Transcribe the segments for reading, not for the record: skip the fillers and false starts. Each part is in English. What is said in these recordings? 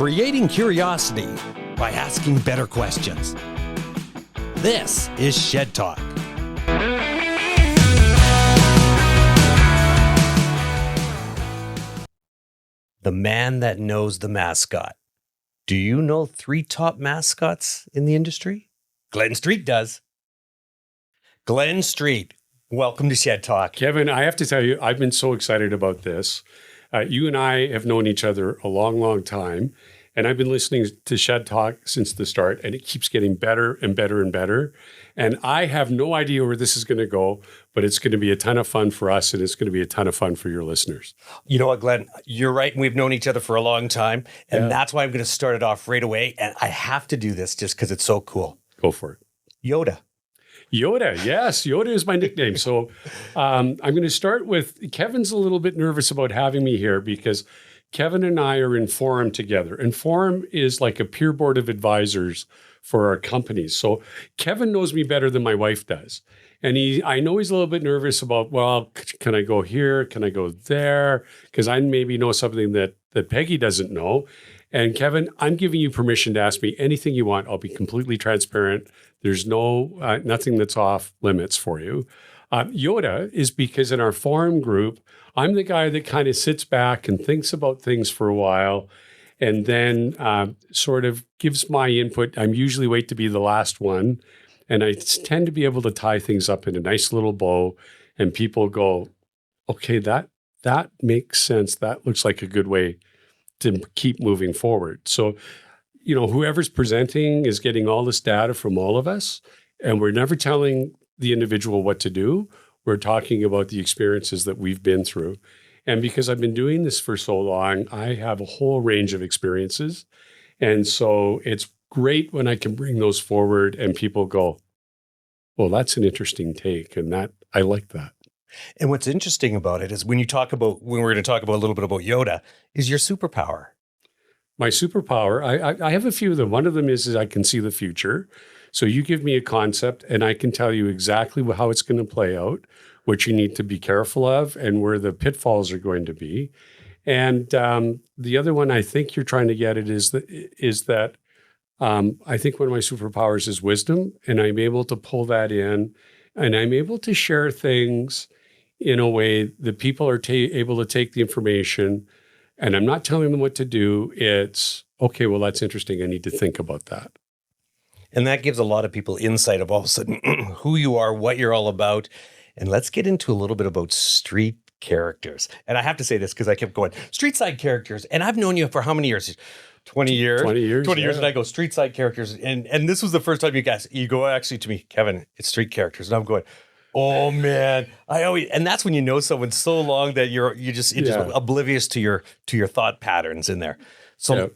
creating curiosity by asking better questions. This is Shed Talk. The man that knows the mascot. Do you know 3 top mascots in the industry? Glenn Street does. Glenn Street, welcome to Shed Talk. Kevin, I have to tell you, I've been so excited about this. You and I have known each other a long, long time, and I've been listening to Shed Talk since the start, and it keeps getting better and better and better. And I have no idea where this is going to go, but it's going to be a ton of fun for us, and it's going to be a ton of fun for your listeners. You know what, Glenn? You're right. We've known each other for a long time, and that's why I'm going to start it off right away. And I have to do this just because it's so cool. Go for it. Yoda. Yoda, yes. Yoda is my nickname. So I'm going to start with, Kevin's a little bit nervous about having me here because Kevin and I are in Forum together. And Forum is like a peer board of advisors for our companies. So Kevin knows me better than my wife does. And I know he's a little bit nervous about, well, can I go here? Can I go there? Because I maybe know something that Peggy doesn't know. And Kevin, I'm giving you permission to ask me anything you want. I'll be completely transparent. There's nothing that's off limits for you. Yoda is because in our forum group, I'm the guy that kind of sits back and thinks about things for a while and then sort of gives my input. I'm usually wait to be the last one. And I tend to be able to tie things up in a nice little bow. And people go, okay, that makes sense. That looks like a good way to keep moving forward. So, you know, whoever's presenting is getting all this data from all of us, and we're never telling the individual what to do. We're talking about the experiences that we've been through. And because I've been doing this for so long, I have a whole range of experiences. And so it's great when I can bring those forward and people go, well, that's an interesting take. And that I like that. And what's interesting about it is when we're going to talk about a little bit about Yoda, is your superpower. My superpower, I have a few of them. One of them is I can see the future. So you give me a concept and I can tell you exactly how it's going to play out, what you need to be careful of, and where the pitfalls are going to be. And the other one I think you're trying to get at is that I think one of my superpowers is wisdom, and I'm able to pull that in, and I'm able to share things in a way that people are able to take the information. And I'm not telling them what to do. It's, okay, well, that's interesting. I need to think about that. And that gives a lot of people insight of all of a sudden who you are, what you're all about. And let's get into a little bit about street characters. And I have to say this because I kept going, street side characters. And I've known you for how many years? 20 years. 20 years. 20 years. And I go, street side characters. And this was the first time you go actually to me, Kevin, it's street characters. And I'm going, oh man, and that's when you know someone so long that you're just oblivious to your thought patterns in there. So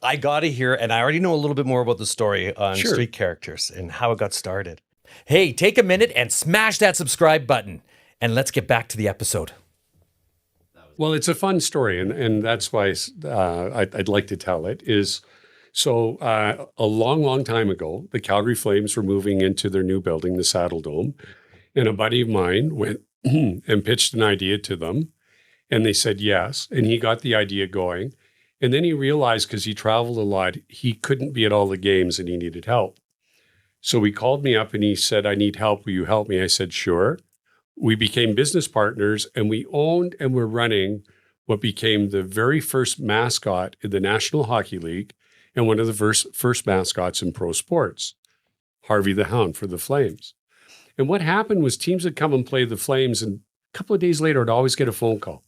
I got to hear, and I already know a little bit more about the story on street characters and how it got started. Hey, take a minute and smash that subscribe button, and let's get back to the episode. Well, it's a fun story, and that's why I'd like to tell it. So a long, long time ago, the Calgary Flames were moving into their new building, the Saddle Dome. And a buddy of mine went and pitched an idea to them, and they said yes. And he got the idea going. And then he realized, because he traveled a lot, he couldn't be at all the games and he needed help. So he called me up and he said, I need help. Will you help me? I said, sure. We became business partners, and we owned and were running what became the very first mascot in the National Hockey League and one of the first mascots in pro sports, Harvey the Hound for the Flames. And what happened was teams would come and play the Flames, and a couple of days later, I'd always get a phone call.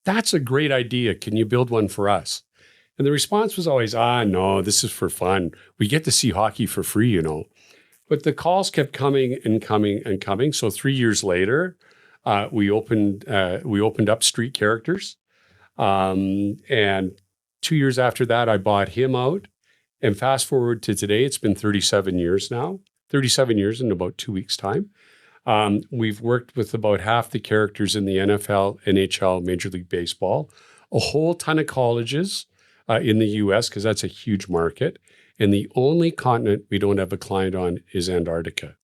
That's a great idea. Can you build one for us? And the response was always, no, this is for fun. We get to see hockey for free, you know. But the calls kept coming and coming and coming. So 3 years later, we opened up Street Characters. And 2 years after that, I bought him out. And fast forward to today, it's been 37 years now. 37 years in about 2 weeks' time. We've worked with about half the characters in the NFL, NHL, Major League Baseball, a whole ton of colleges in the US, because that's a huge market. And the only continent we don't have a client on is Antarctica.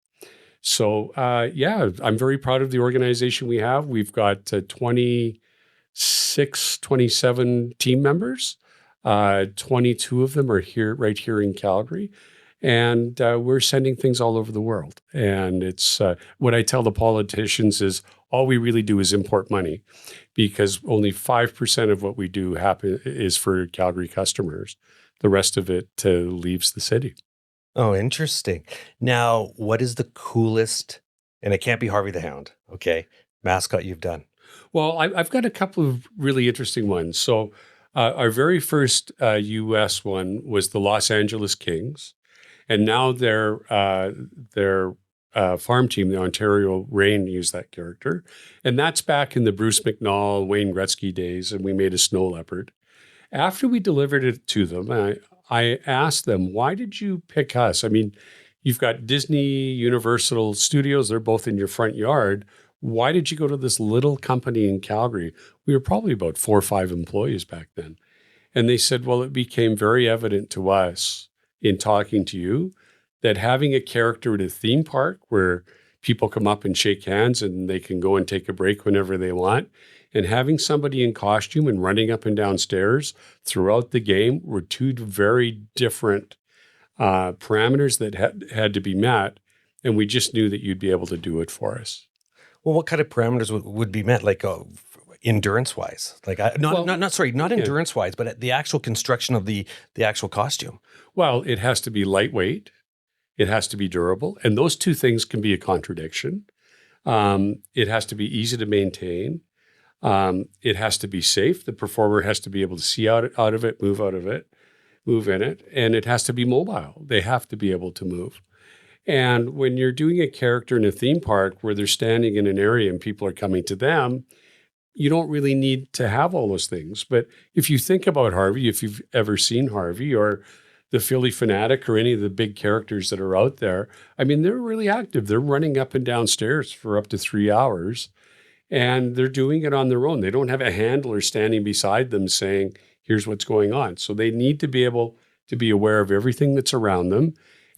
So, I'm very proud of the organization we have. We've got 27 team members. 22 of them are right here in Calgary. And we're sending things all over the world. And it's what I tell the politicians is all we really do is import money, because only 5% of what we do is for Calgary customers. The rest of it leaves the city. Oh, interesting. Now, what is the coolest, and it can't be Harvey the Hound, okay, mascot you've done? Well, I've got a couple of really interesting ones. So our very first U.S. one was the Los Angeles Kings. And now their farm team, the Ontario Reign, used that character. And that's back in the Bruce McNall, Wayne Gretzky days, and we made a snow leopard. After we delivered it to them, I asked them, why did you pick us? I mean, you've got Disney, Universal Studios, they're both in your front yard. Why did you go to this little company in Calgary? We were probably about 4 or 5 employees back then. And they said, well, it became very evident to us in talking to you that having a character at a theme park where people come up and shake hands and they can go and take a break whenever they want, and having somebody in costume and running up and down stairs throughout the game were 2 very different parameters that had to be met. And we just knew that you'd be able to do it for us. Well, what kind of parameters would be met, like endurance-wise? Like, not endurance-wise, but the actual construction of the actual costume. Well, it has to be lightweight. It has to be durable. And those 2 things can be a contradiction. It has to be easy to maintain. It has to be safe. The performer has to be able to see out of it, move in it. And it has to be mobile. They have to be able to move. And when you're doing a character in a theme park where they're standing in an area and people are coming to them, you don't really need to have all those things. But if you think about Harvey, if you've ever seen Harvey or the Philly Fanatic or any of the big characters that are out there, I mean, they're really active. They're running up and down stairs for up to 3 hours, and they're doing it on their own. They don't have a handler standing beside them saying, here's what's going on. So they need to be able to be aware of everything that's around them,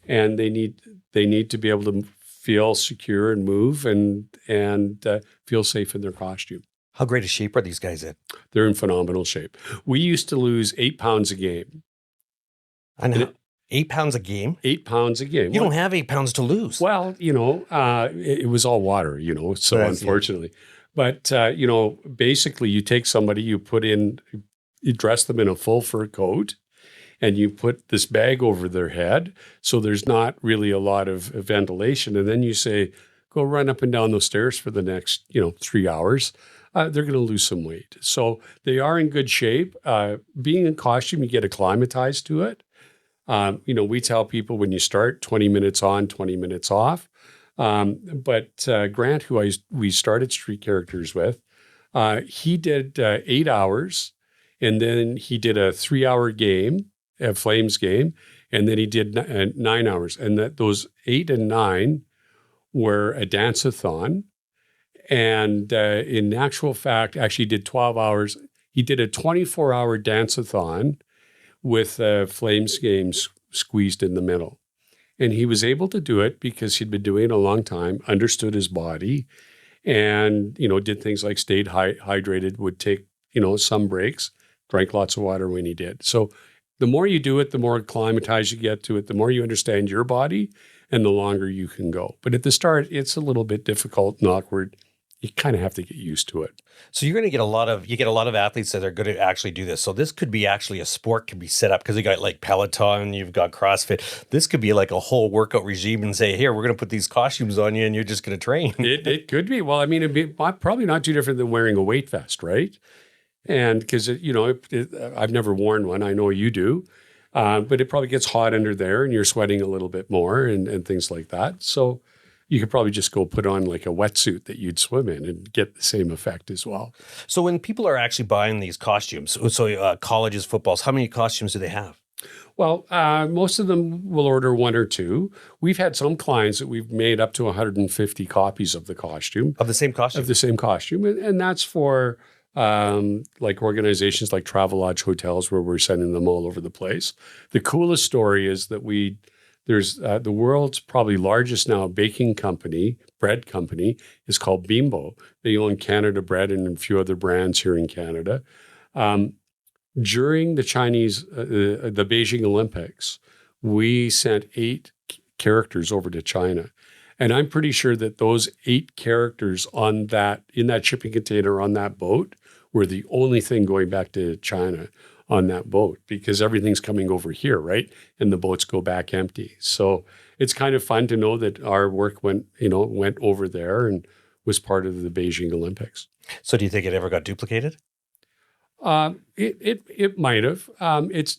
and they need to be able to feel secure and move and feel safe in their costume. How great a shape are these guys in? They're in phenomenal shape. We used to lose 8 pounds a game. And 8 pounds a game? 8 pounds a game. You don't have 8 pounds to lose. Well, it was all water, so unfortunately. But, basically you take somebody, you dress them in a full fur coat, and you put this bag over their head, so there's not really a lot of ventilation. And then you say, go run up and down those stairs for the next, 3 hours. They're going to lose some weight. So they are in good shape. Being in costume, you get acclimatized to it. We tell people when you start, 20 minutes on, 20 minutes off. But Grant, who we started Street Characters with, he did 8 hours, and then he did a 3-hour game, a Flames game, and then he did 9 hours. And those 8 and 9 were a dance-a-thon. And in actual fact, actually did 12 hours. He did a 24-hour dance-a-thon with Flames games squeezed in the middle. And he was able to do it because he'd been doing it a long time, understood his body, and, did things like stayed hydrated, would take, some breaks, drank lots of water when he did. So the more you do it, the more acclimatized you get to it, the more you understand your body, and the longer you can go. But at the start, it's a little bit difficult and awkward. You kind of have to get used to it. So you're going to get a lot of athletes that are going to actually do this. So this could be actually a sport could be set up because you got like Peloton, you've got CrossFit. This could be like a whole workout regime and say, here, we're going to put these costumes on you and you're just going to train. It could be. Well, I mean, it'd be probably not too different than wearing a weight vest, right? And because, I've never worn one. I know you do. But it probably gets hot under there and you're sweating a little bit more and things like that. So you could probably just go put on like a wetsuit that you'd swim in and get the same effect as well. So when people are actually buying these costumes, colleges, footballs, how many costumes do they have? Well, most of them will order 1 or 2. We've had some clients that we've made up to 150 copies of the costume. Of the same costume? Of the same costume. And that's for like organizations like Travelodge hotels where we're sending them all over the place. The coolest story is that there's the world's probably largest now baking company, bread company, is called Bimbo. They own Canada Bread and a few other brands here in Canada. During the the Beijing Olympics, we sent 8 characters over to China. And I'm pretty sure that those 8 characters in that shipping container on that boat were the only thing going back to China on that boat, because everything's coming over here, right? And the boats go back empty. So it's kind of fun to know that our work went over there and was part of the Beijing Olympics. So do you think it ever got duplicated? It might have.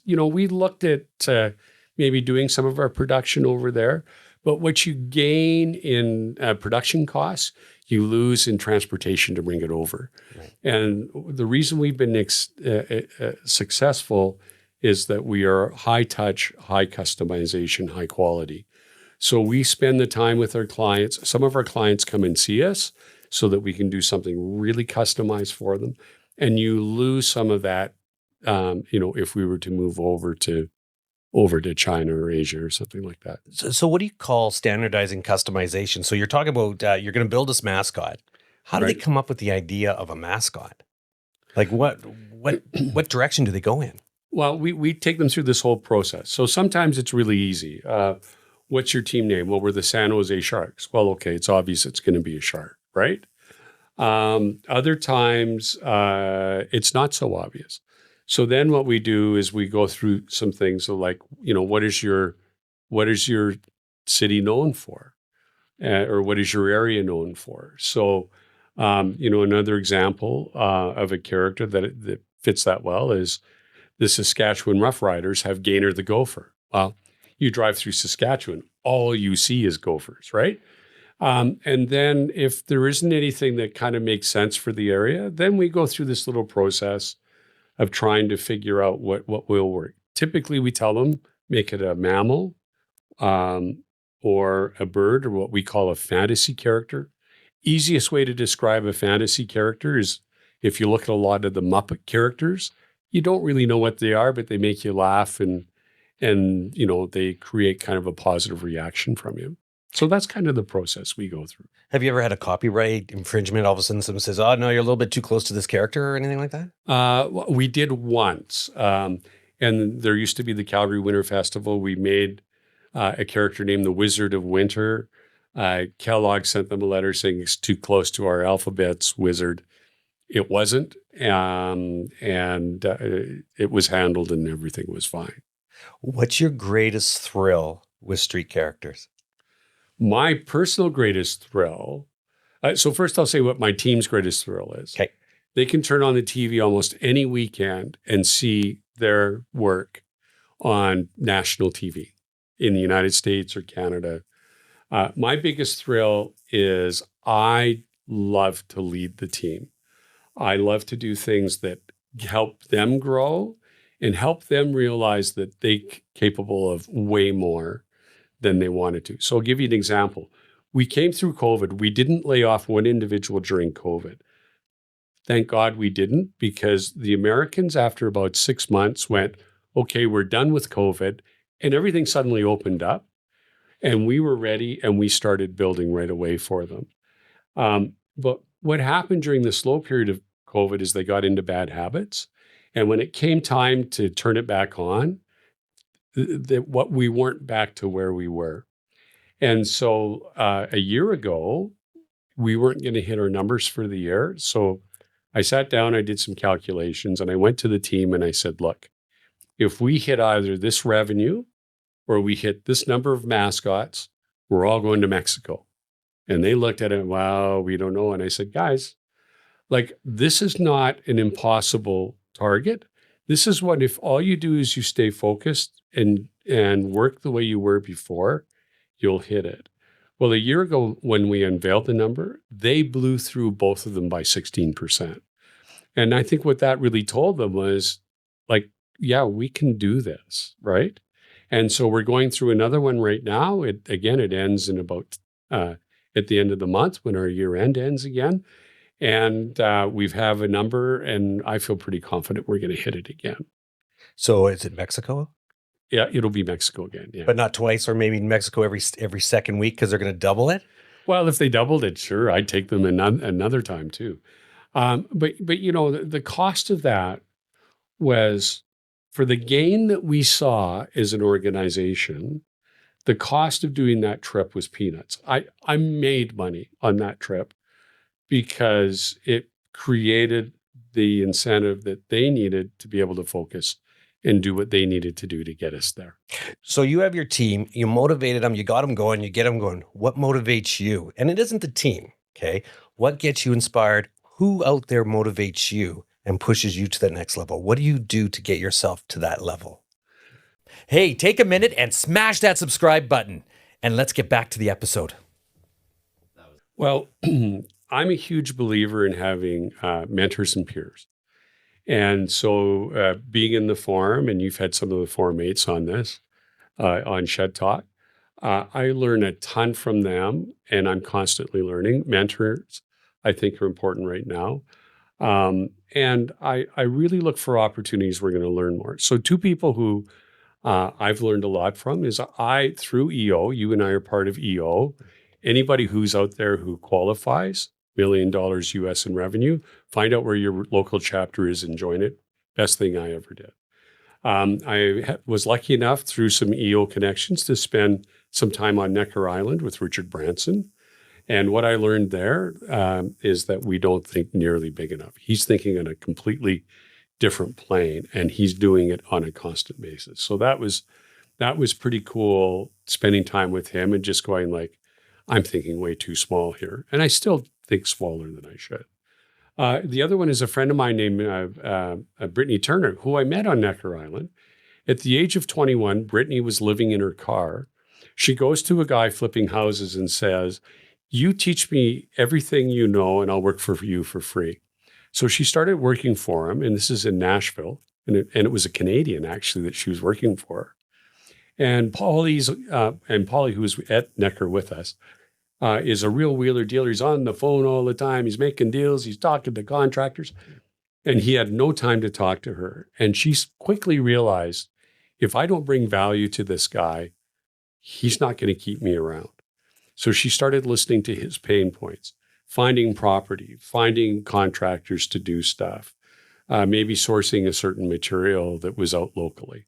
We looked at maybe doing some of our production over there, but what you gain in production costs, you lose in transportation to bring it over. Right. And the reason we've been successful is that we are high touch, high customization, high quality. So we spend the time with our clients. Some of our clients come and see us so that we can do something really customized for them. And you lose some of that, if we were to move over to China or Asia or something like that. So what do you call standardizing customization? So you're talking about you're going to build this mascot. How do they come up with the idea of a mascot? Like what direction do they go in? Well, we take them through this whole process. So sometimes it's really easy. What's your team name? Well, we're the San Jose Sharks. Well, okay, it's obvious it's going to be a shark, right? Other times, it's not so obvious. So then what we do is we go through some things like, what is your city known for? Or what is your area known for? So, another example of a character that fits that well is the Saskatchewan Roughriders have Gainer the Gopher. Well, you drive through Saskatchewan, all you see is gophers, right? And then if there isn't anything that kind of makes sense for the area, then we go through this little process of trying to figure out what will work. Typically, we tell them, make it a mammal or a bird, or what we call a fantasy character. Easiest way to describe a fantasy character is if you look at a lot of the Muppet characters, you don't really know what they are, but they make you laugh and they create kind of a positive reaction from you. So that's kind of the process we go through. Have you ever had a copyright infringement? All of a sudden someone says, oh, no, you're a little bit too close to this character or anything like that? We did once. And there used to be the Calgary Winter Festival. We made a character named the Wizard of Winter. Kellogg sent them a letter saying it's too close to our alphabets, wizard. It wasn't. And it was handled and everything was fine. What's your greatest thrill with street characters? My personal greatest thrill. So first I'll say what my team's greatest thrill is. Okay. They can turn on the TV almost any weekend and see their work on national TV in the United States or Canada. My biggest thrill is I love to lead the team. I love to do things that help them grow and help them realize that they're capable of way more than they wanted to. So I'll give you an example. We came through COVID. We didn't lay off one individual during COVID. Thank God we didn't, because the Americans, after about 6 months, went, okay, we're done with COVID, and everything suddenly opened up, and we were ready, and we started building right away for them. But what happened during the slow period of COVID is they got into bad habits, and when it came time to turn it back on, we weren't back to where we were. And so a year ago, we weren't going to hit our numbers for the year. So I sat down, I did some calculations, and I went to the team and I said, look, if we hit either this revenue or we hit this number of mascots, we're all going to Mexico. And they looked at it, wow, we don't know. And I said, guys, this is not an impossible target. This is what, if all you do is you stay focused and work the way you were before, you'll hit it. Well, a year ago, when we unveiled the number, they blew through both of them by 16%. And I think what that really told them was yeah, we can do this, right? And so we're going through another one right now. It ends in about, at the end of the month when our year end ends again. And we have a number, and I feel pretty confident we're going to hit it again. So is it Mexico? Yeah, it'll be Mexico again. Yeah, but not twice, or maybe Mexico every second week because they're going to double it. Well, if they doubled it, sure, I'd take them another time too. But the cost of that was for the gain that we saw as an organization, the cost of doing that trip was peanuts. I made money on that trip because it created the incentive that they needed to be able to focus and do what they needed to do to get us there. So you have your team, you motivated them, you got them going, you get them going. What motivates you? And it isn't the team, okay? What gets you inspired? Who out there motivates you and pushes you to the next level? What do you do to get yourself to that level? Hey, take a minute and smash that subscribe button, and let's get back to the episode. Well, I'm a huge believer in having mentors and peers. And so being in the forum, and you've had some of the forum mates on this, on Shed Talk, I learn a ton from them, and I'm constantly learning. Mentors, I think, are important right now. And I really look for opportunities we're going to learn more. So two people who I've learned a lot from is through EO, you and I are part of EO. Anybody who's out there who qualifies, $1 million US in revenue, find out where your local chapter is and join it. Best thing I ever did. I was lucky enough through some EO connections to spend some time on Necker Island with Richard Branson. And what I learned there is that we don't think nearly big enough. He's thinking on a completely different plane, and he's doing it on a constant basis. So that was pretty cool, spending time with him and just going like, I'm thinking way too small here. And I still think smaller than I should. The other one is a friend of mine named Brittany Turner, who I met on Necker Island. At the age of 21, Brittany was living in her car. She goes to a guy flipping houses and says, you teach me everything you know, and I'll work for you for free. So she started working for him, and this is in Nashville, and it was a Canadian, actually, that she was working for. And Paulie, who was at Necker with us, is a real wheeler dealer. He's on the phone all the time. He's making deals. He's talking to contractors. And he had no time to talk to her. And she quickly realized, if I don't bring value to this guy, he's not going to keep me around. So she started listening to his pain points, finding property, finding contractors to do stuff, maybe sourcing a certain material that was out locally.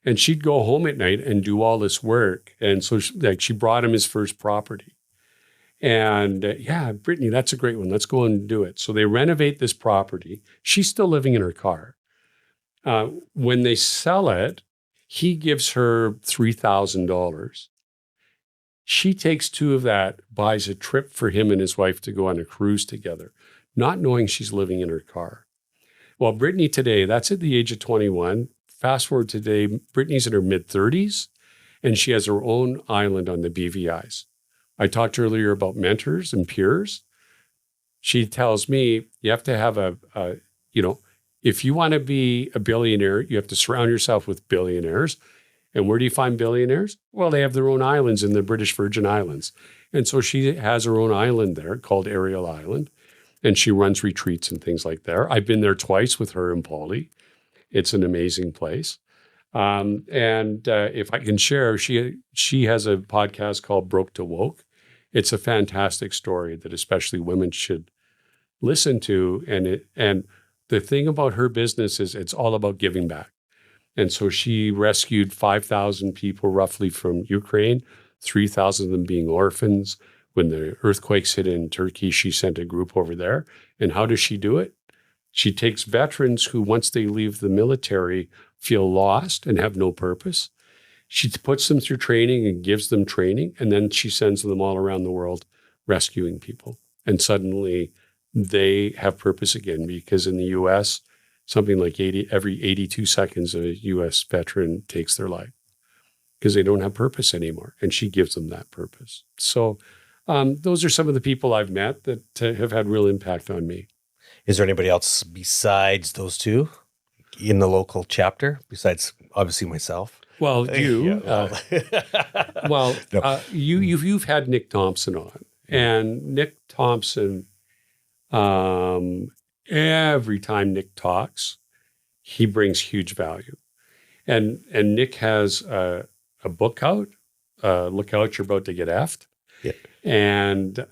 And she'd go home at night and do all this work. And so she brought him his first property. And yeah, Brittany, that's a great one. Let's go and do it. So they renovate this property. She's still living in her car. When they sell it, he gives her $3,000. She takes $2,000 of that, buys a trip for him and his wife to go on a cruise together, not knowing she's living in her car. Well, Brittany today, that's at the age of 21. Fast forward today, Brittany's in her mid-30s, and she has her own island on the BVIs. I talked earlier about mentors and peers. She tells me you have to have if you want to be a billionaire, you have to surround yourself with billionaires. And where do you find billionaires? Well, they have their own islands in the British Virgin Islands. And so she has her own island there called Ariel Island, and she runs retreats and things like that. I've been there twice with her and Paulie. It's an amazing place. If I can share, she has a podcast called Broke to Woke. It's a fantastic story that especially women should listen to. And the thing about her business is it's all about giving back. And so she rescued 5,000 people roughly from Ukraine, 3,000 of them being orphans. When the earthquakes hit in Turkey, she sent a group over there. And how does she do it? She takes veterans who, once they leave the military, feel lost and have no purpose. She puts them through training and gives them training, and then she sends them all around the world rescuing people. And suddenly they have purpose again, because in the U.S., something like every 82 seconds, a U.S. veteran takes their life because they don't have purpose anymore. And she gives them that purpose. So those are some of the people I've met that have had real impact on me. Is there anybody else besides those two in the local chapter, besides obviously myself? Well, you. Yeah, no. You've had Nick Thompson on. And Nick Thompson, every time Nick talks, he brings huge value. And Nick has a book out, Look Out, You're About to Get Effed. Yeah. And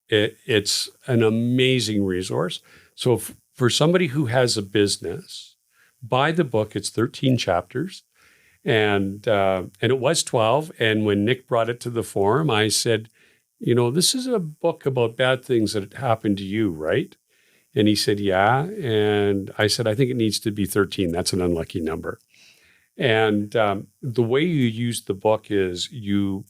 it's an amazing resource. So for somebody who has a business buy the book. It's 13 chapters. And it was 12. And when Nick brought it to the forum, I said, this is a book about bad things that happened to you, right? And he said, yeah. And I said, I think it needs to be 13. That's an unlucky number. And the way you use the book is you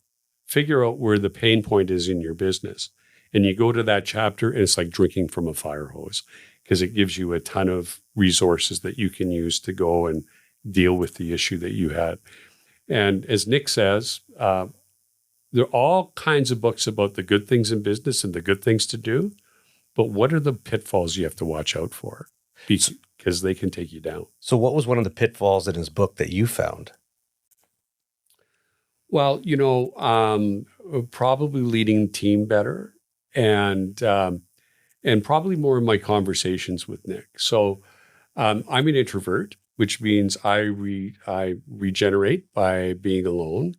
figure out where the pain point is in your business. And you go to that chapter, and it's like drinking from a fire hose, because it gives you a ton of resources that you can use to go and deal with the issue that you had. And as Nick says, there are all kinds of books about the good things in business and the good things to do. But what are the pitfalls you have to watch out for? Because they can take you down. So what was one of the pitfalls in his book that you found? Well, probably leading the team better, and probably more in my conversations with Nick. So I'm an introvert, which means I regenerate by being alone.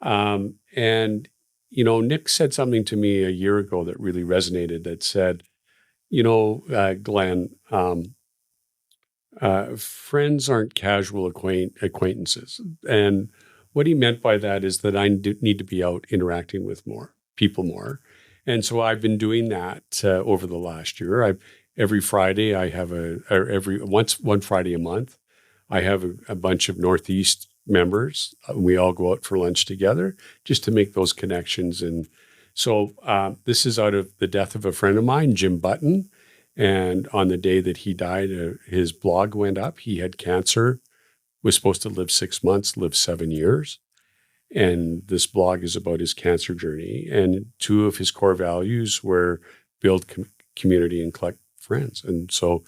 And Nick said something to me a year ago that really resonated. That said, Glenn, friends aren't casual acquaintances. And what he meant by that is that I need to be out interacting with more people more. And so I've been doing that over the last year. Every Friday I have one Friday a month, I have a bunch of Northeast members. We all go out for lunch together just to make those connections. And so this is out of the death of a friend of mine, Jim Button. And on the day that he died, his blog went up. He had cancer, was supposed to live 6 months, lived 7 years. And this blog is about his cancer journey. And two of his core values were build community and collect friends. And so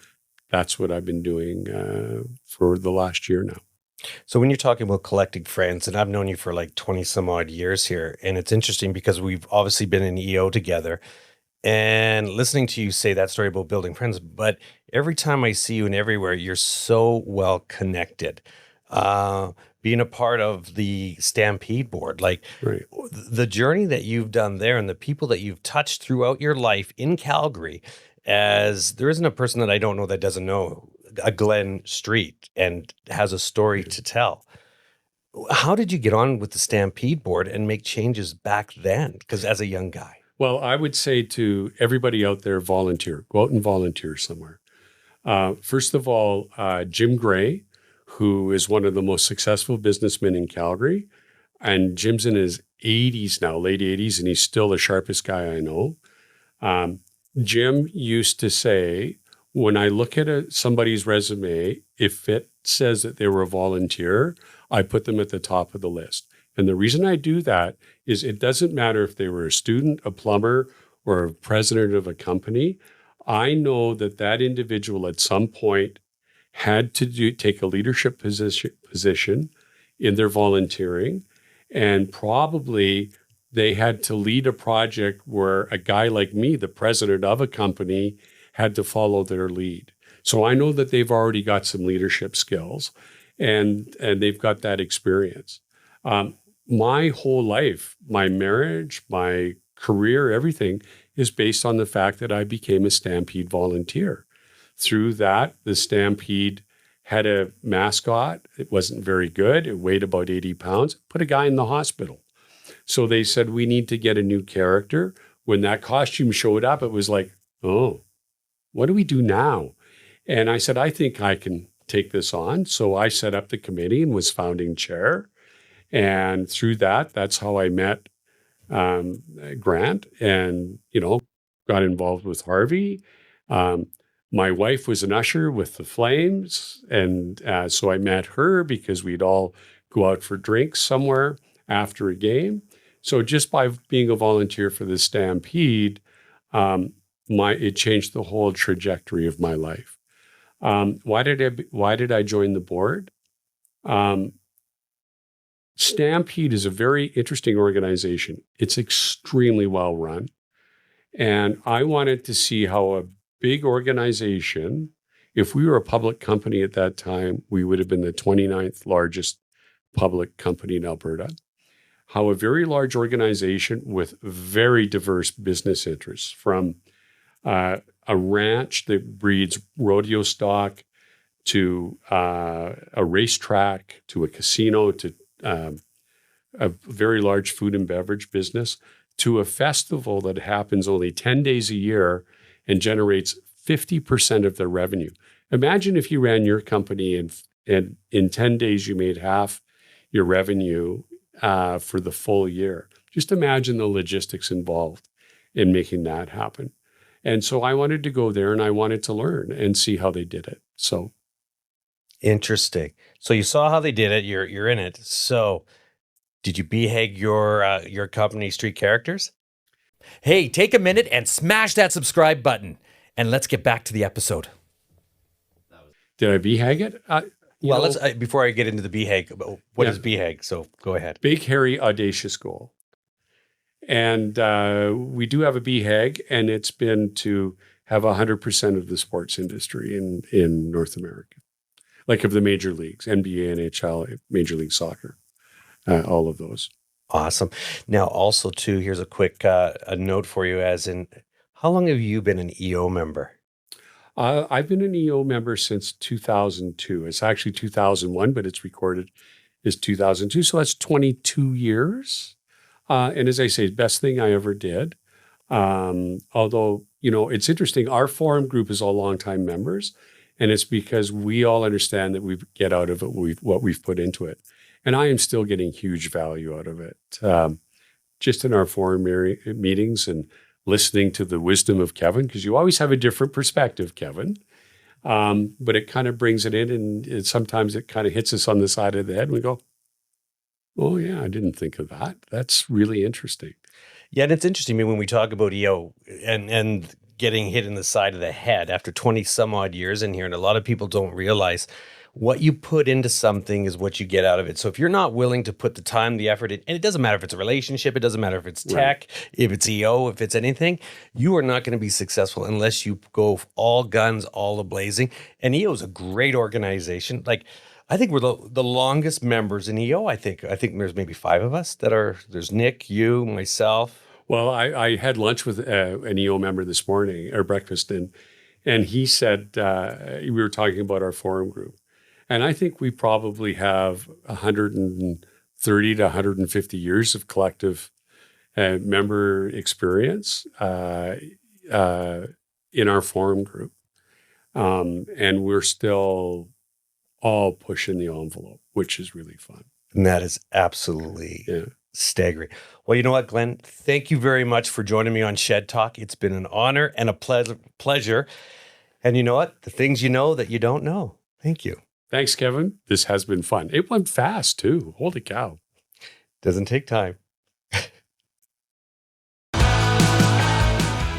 that's what I've been doing for the last year now. So when you're talking about collecting friends, and I've known you for like 20 some odd years here, and it's interesting because we've obviously been in EO together, and listening to you say that story about building friends, but every time I see you and everywhere, you're so well connected. Being a part of the Stampede board, like Right. the journey that you've done there and the people that you've touched throughout your life in Calgary, as there isn't a person that I don't know that doesn't know a Glen Street and has a story to tell. How did you get on with the Stampede board and make changes back then? Because as a young guy. Well, I would say to everybody out there, volunteer. Go out and volunteer somewhere. First of all, Jim Gray, who is one of the most successful businessmen in Calgary, and Jim's in his 80s now, late 80s, and he's still the sharpest guy I know. Jim used to say, when I look at somebody's resume, if it says that they were a volunteer, I put them at the top of the list. And the reason I do that is it doesn't matter if they were a student, a plumber, or a president of a company. I know that that individual at some point had to take a leadership position in their volunteering, and probably they had to lead a project where a guy like me, the president of a company, had to follow their lead. So I know that they've already got some leadership skills, and they've got that experience. My whole life, my marriage, my career, everything is based on the fact that I became a Stampede volunteer. Through that, the Stampede had a mascot. It wasn't very good. It weighed about 80 pounds. Put a guy in the hospital. So they said, we need to get a new character. When that costume showed up, it was like, oh, what do we do now? And I said, I think I can take this on. So I set up the committee and was founding chair. And through that, that's how I met Grant and, got involved with Harvey. My wife was an usher with the Flames. And so I met her because we'd all go out for drinks somewhere after a game. So just by being a volunteer for the Stampede, it changed the whole trajectory of my life. Why did I join the board? Stampede is a very interesting organization. It's extremely well run. And I wanted to see how a big organization, if we were a public company at that time, we would have been the 29th largest public company in Alberta, how a very large organization with very diverse business interests, from a ranch that breeds rodeo stock to a racetrack, to a casino, to a very large food and beverage business, to a festival that happens only 10 days a year and generates 50% of their revenue. Imagine if you ran your company and in 10 days you made half your revenue for the full year. Just imagine the logistics involved in making that happen. And so I wanted to go there and I wanted to learn and see how they did it. So interesting. So you saw how they did it. You're in it. So did you BHAG your company, Street Characters? Hey, take a minute and smash that subscribe button. And let's get back to the episode. Did I BHAG it? Well, let's before I get into the BHAG, what is BHAG? So go ahead. Big, hairy, audacious goal. And we do have a BHAG, and it's been to have 100% of the sports industry in North America, like of the major leagues, NBA, NHL, Major League Soccer, all of those. Awesome. Now, also, too, here's a quick a note for you, as in, how long have you been an EO member? I've been an EO member since 2002. It's actually 2001, but it's recorded as 2002. So that's 22 years. And as I say, best thing I ever did. Although, it's interesting. Our forum group is all longtime members, and it's because we all understand that we get out of it what we've put into it. And I am still getting huge value out of it. Just in our forum meetings and listening to the wisdom of Kevin, because you always have a different perspective, Kevin. But it kind of brings it in, and sometimes it kind of hits us on the side of the head, and we go, oh, yeah, I didn't think of that. That's really interesting. Yeah, and it's interesting. I mean, when we talk about EO and getting hit in the side of the head after 20 some odd years in here, and a lot of people don't realize what you put into something is what you get out of it. So if you're not willing to put the time, the effort in, and it doesn't matter if it's a relationship, it doesn't matter if it's tech, if it's EO, if it's anything, you are not going to be successful unless you go all guns, all a-blazing. And EO is a great organization. Like, I think we're the longest members in EO. I think there's maybe 5 of us there's Nick, you, myself. Well, I had lunch with an EO member this morning, or breakfast, and he said, we were talking about our forum group. And I think we probably have 130 to 150 years of collective member experience in our forum group. And we're still all pushing the envelope, which is really fun. And that is absolutely staggering. Well, you know what, Glenn? Thank you very much for joining me on Shed Talk. It's been an honor and a pleasure. And you know what? The things you know that you don't know. Thank you. Thanks, Kevin. This has been fun. It went fast, too. Holy cow. Doesn't take time.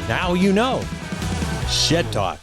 Now you know. Shed Talk.